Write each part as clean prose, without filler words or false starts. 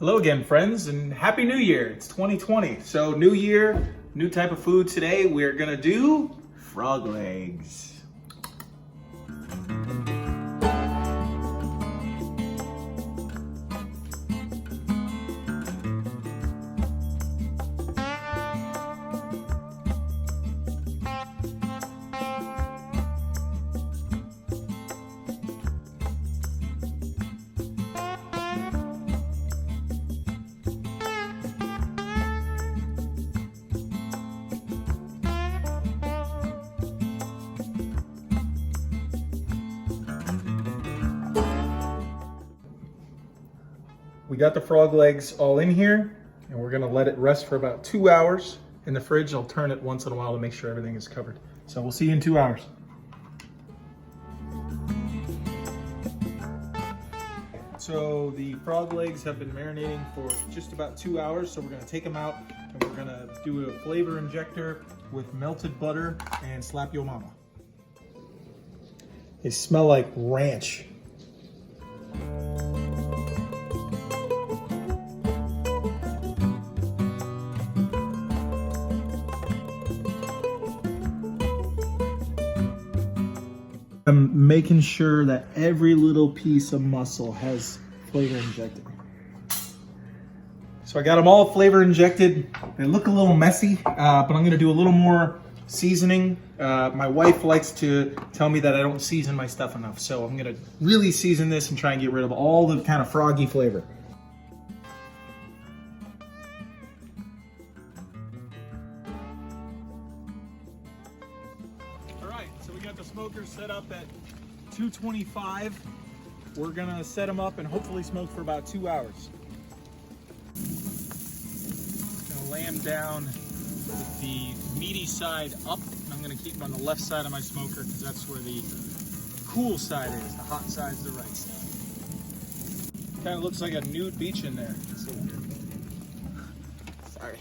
Hello again, friends, and Happy New Year. It's 2020. So new year, new type of food. Today we're gonna do frog legs. We got the frog legs all in here, and we're gonna let it rest for about 2 hours in the fridge. I'll turn it once in a while to make sure everything is covered. So we'll see you in 2 hours. So the frog legs have been marinating for just about 2 hours. So we're gonna take them out and we're gonna do a flavor injector with melted butter and slap yo mama. They smell like ranch. I'm making sure that every little piece of muscle has flavor injected. So I got them all flavor injected. They look a little messy, but I'm gonna do a little more seasoning. My wife likes to tell me that I don't season my stuff enough, so I'm gonna really season this and try and get rid of all the kind of froggy flavor. So we got the smokers set up at 225. We're gonna set them up and hopefully smoke for about 2 hours. Gonna lay them down with the meaty side up. And I'm gonna keep them on the left side of my smoker because that's where the cool side is. The hot side is the right side. Kind of looks like a nude beach in there. So weird. Sorry.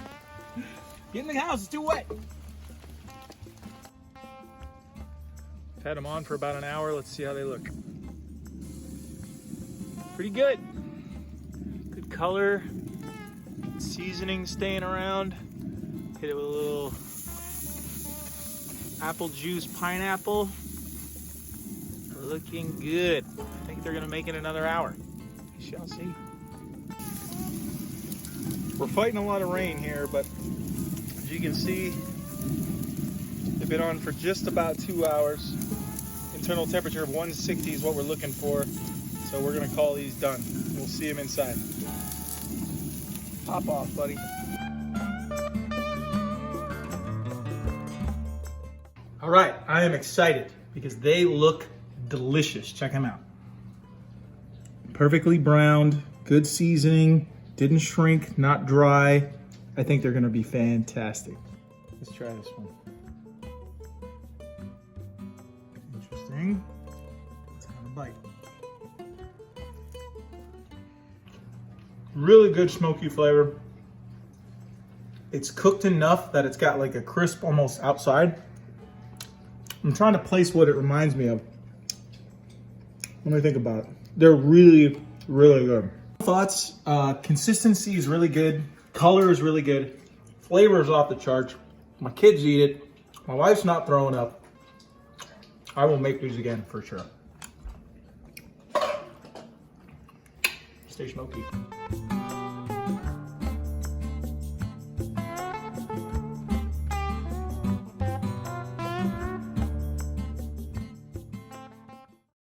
Get in the house, it's too wet. Had them on for about an hour. Let's see how they look. Pretty good. Good color. Seasoning staying around. Hit it with a little apple juice pineapple. Looking good. I think they're gonna make it another hour. We shall see. We're fighting a lot of rain here, but as you can see, they've been on for just about 2 hours. Internal temperature of 160 is what we're looking for. So we're gonna call these done. We'll see them inside. Pop off, buddy. All right, I am excited because they look delicious. Check them out. Perfectly browned, good seasoning, didn't shrink, not dry. I think they're gonna be fantastic. Let's try this one. Interesting. Let's have a bite. Really good smoky flavor. It's cooked enough that it's got like a crisp almost outside. I'm trying to place what it reminds me of. Let me think about it. They're really, really good. Thoughts, consistency is really good. Color is really good. Flavor is off the charts. My kids eat it. My wife's not throwing up. I will make these again for sure. Stay smoky.